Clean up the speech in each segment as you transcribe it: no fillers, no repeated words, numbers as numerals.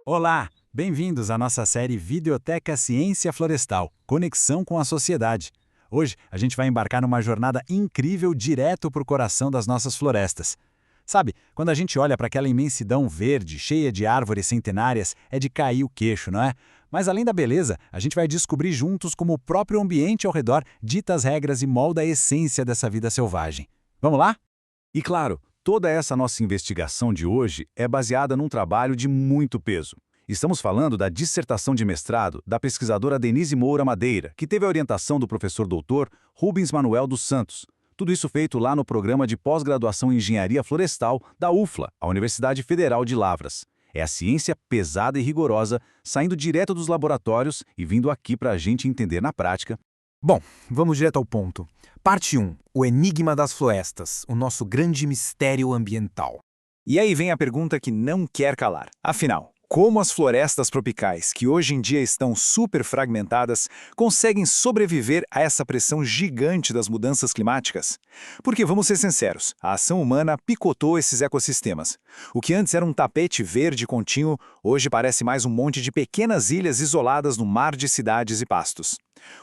Olá, bem-vindos à nossa série Videoteca Ciência Florestal, Conexão com a Sociedade. Hoje a gente vai embarcar numa jornada incrível direto para o coração das nossas florestas. Sabe, quando a gente olha para aquela imensidão verde, cheia de árvores centenárias, é de cair o queixo, não é? Mas além da beleza, a gente vai descobrir juntos como o próprio ambiente ao redor dita as regras e molda a essência dessa vida selvagem. Vamos lá? E claro, toda essa nossa investigação de hoje é baseada num trabalho de muito peso. Estamos falando da dissertação de mestrado da pesquisadora Denise Moura Madeira, que teve a orientação do professor doutor Rubens Manuel dos Santos. Tudo isso feito lá no programa de pós-graduação em Engenharia Florestal da UFLA, a Universidade Federal de Lavras. É a ciência pesada e rigorosa, saindo direto dos laboratórios e vindo aqui para a gente entender na prática. Bom, vamos direto ao ponto. Parte 1. O enigma das florestas, o nosso grande mistério ambiental. E aí vem a pergunta que não quer calar. Afinal, como as florestas tropicais, que hoje em dia estão super fragmentadas, conseguem sobreviver a essa pressão gigante das mudanças climáticas? Porque, vamos ser sinceros, a ação humana picotou esses ecossistemas. O que antes era um tapete verde contínuo, hoje parece mais um monte de pequenas ilhas isoladas no mar de cidades e pastos.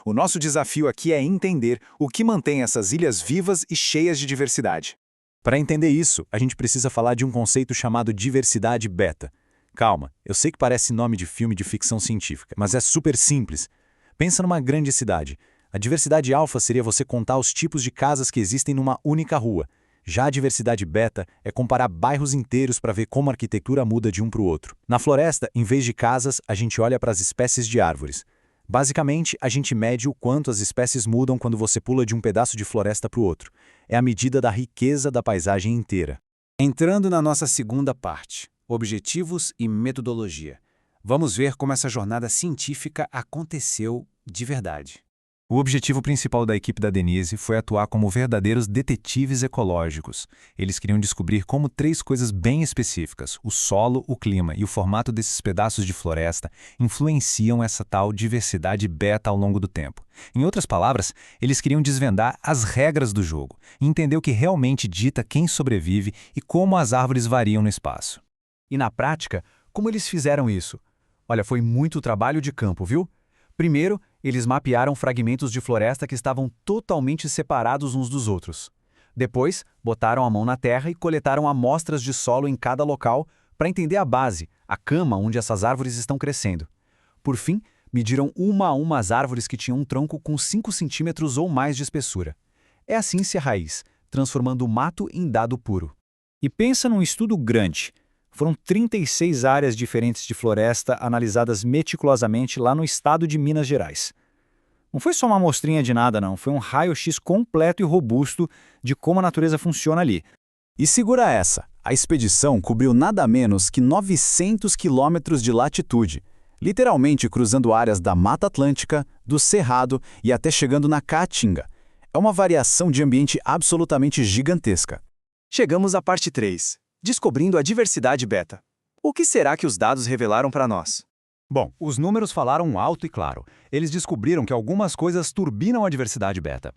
O nosso desafio aqui é entender o que mantém essas ilhas vivas e cheias de diversidade. Para entender isso, a gente precisa falar de um conceito chamado diversidade beta. Calma, eu sei que parece nome de filme de ficção científica, mas é super simples. Pensa numa grande cidade. A diversidade alfa seria você contar os tipos de casas que existem numa única rua. Já a diversidade beta é comparar bairros inteiros para ver como a arquitetura muda de um para o outro. Na floresta, em vez de casas, a gente olha para as espécies de árvores. Basicamente, a gente mede o quanto as espécies mudam quando você pula de um pedaço de floresta para o outro. É a medida da riqueza da paisagem inteira. Entrando na nossa segunda parte, objetivos e metodologia. Vamos ver como essa jornada científica aconteceu de verdade. O objetivo principal da equipe da Denise foi atuar como verdadeiros detetives ecológicos. Eles queriam descobrir como 3 coisas bem específicas, o solo, o clima e o formato desses pedaços de floresta, influenciam essa tal diversidade beta ao longo do tempo. Em outras palavras, eles queriam desvendar as regras do jogo, entender o que realmente dita quem sobrevive e como as árvores variam no espaço. E na prática, como eles fizeram isso? Olha, foi muito trabalho de campo, viu? Primeiro, eles mapearam fragmentos de floresta que estavam totalmente separados uns dos outros. Depois, botaram a mão na terra e coletaram amostras de solo em cada local para entender a base, a cama onde essas árvores estão crescendo. Por fim, mediram uma a uma as árvores que tinham um tronco com 5 centímetros ou mais de espessura. É a ciência raiz, transformando o mato em dado puro. E pensa num estudo grande. Foram 36 áreas diferentes de floresta analisadas meticulosamente lá no estado de Minas Gerais. Não foi só uma amostrinha de nada, não. Foi um raio-x completo e robusto de como a natureza funciona ali. E segura essa, a expedição cobriu nada menos que 900 quilômetros de latitude, literalmente cruzando áreas da Mata Atlântica, do Cerrado e até chegando na Caatinga. É uma variação de ambiente absolutamente gigantesca. Chegamos à parte 3. Descobrindo a diversidade beta. O que será que os dados revelaram para nós? Bom, os números falaram alto e claro. Eles descobriram que algumas coisas turbinam a diversidade beta.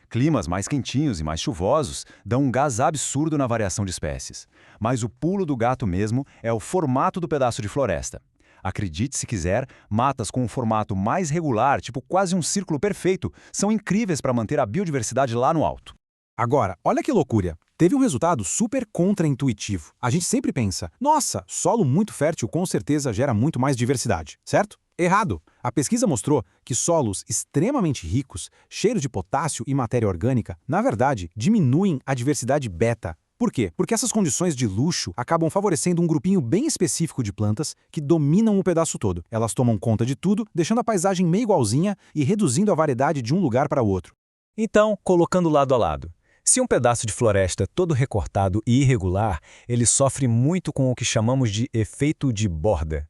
Climas mais quentinhos e mais chuvosos dão um gás absurdo na variação de espécies. Mas o pulo do gato mesmo é o formato do pedaço de floresta. Acredite se quiser, matas com um formato mais regular, tipo quase um círculo perfeito, são incríveis para manter a biodiversidade lá no alto. Agora, olha que loucura. Teve um resultado super contraintuitivo. A gente sempre pensa, nossa, solo muito fértil com certeza gera muito mais diversidade, certo? Errado! A pesquisa mostrou que solos extremamente ricos, cheios de potássio e matéria orgânica, na verdade, diminuem a diversidade beta. Por quê? Porque essas condições de luxo acabam favorecendo um grupinho bem específico de plantas que dominam o pedaço todo. Elas tomam conta de tudo, deixando a paisagem meio igualzinha e reduzindo a variedade de um lugar para o outro. Então, colocando lado a lado. Se um pedaço de floresta é todo recortado e irregular, ele sofre muito com o que chamamos de efeito de borda.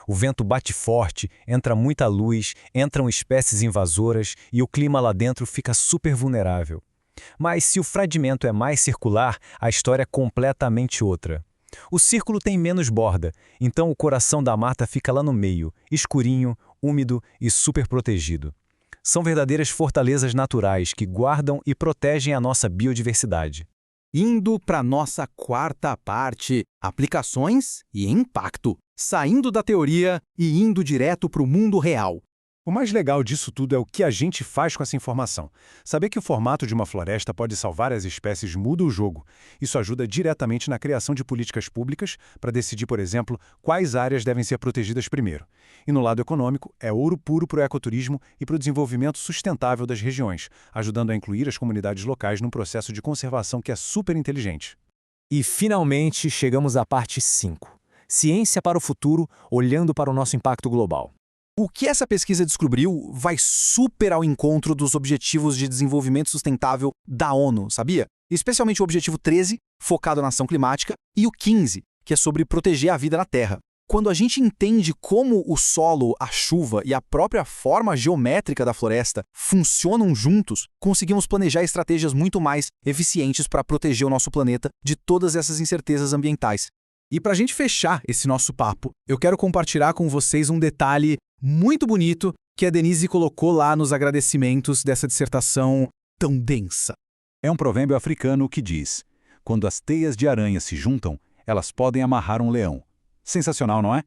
O vento bate forte, entra muita luz, entram espécies invasoras e o clima lá dentro fica super vulnerável. Mas se o fragmento é mais circular, a história é completamente outra. O círculo tem menos borda, então o coração da mata fica lá no meio, escurinho, úmido e super protegido. São verdadeiras fortalezas naturais que guardam e protegem a nossa biodiversidade. Indo para nossa quarta parte, aplicações e impacto. saindo da teoria e indo direto para o mundo real. O mais legal disso tudo é o que a gente faz com essa informação. Saber que o formato de uma floresta pode salvar as espécies muda o jogo. Isso ajuda diretamente na criação de políticas públicas para decidir, por exemplo, quais áreas devem ser protegidas primeiro. E no lado econômico, é ouro puro para o ecoturismo e para o desenvolvimento sustentável das regiões, ajudando a incluir as comunidades locais num processo de conservação que é super inteligente. E finalmente chegamos à parte 5. Ciência para o futuro, olhando para o nosso impacto global. O que essa pesquisa descobriu vai super ao encontro dos Objetivos de Desenvolvimento Sustentável da ONU, sabia? Especialmente o Objetivo 13, focado na ação climática, e o 15, que é sobre proteger a vida na Terra. Quando a gente entende como o solo, a chuva e a própria forma geométrica da floresta funcionam juntos, conseguimos planejar estratégias muito mais eficientes para proteger o nosso planeta de todas essas incertezas ambientais. E para a gente fechar esse nosso papo, eu quero compartilhar com vocês um detalhe muito bonito que a Denise colocou lá nos agradecimentos dessa dissertação tão densa. É um provérbio africano que diz: quando as teias de aranha se juntam, elas podem amarrar um leão. Sensacional, não é?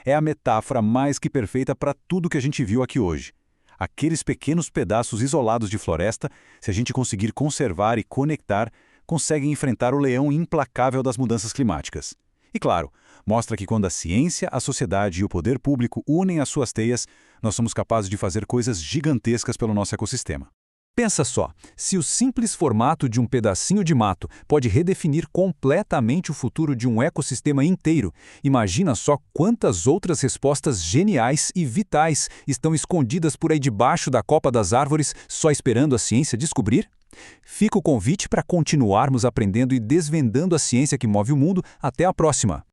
É a metáfora mais que perfeita para tudo que a gente viu aqui hoje. Aqueles pequenos pedaços isolados de floresta, se a gente conseguir conservar e conectar, conseguem enfrentar o leão implacável das mudanças climáticas. E claro, mostra que quando a ciência, a sociedade e o poder público unem as suas teias, nós somos capazes de fazer coisas gigantescas pelo nosso ecossistema. Pensa só, se o simples formato de um pedacinho de mato pode redefinir completamente o futuro de um ecossistema inteiro, imagina só quantas outras respostas geniais e vitais estão escondidas por aí debaixo da copa das árvores, só esperando a ciência descobrir? Fica o convite para continuarmos aprendendo e desvendando a ciência que move o mundo. Até a próxima!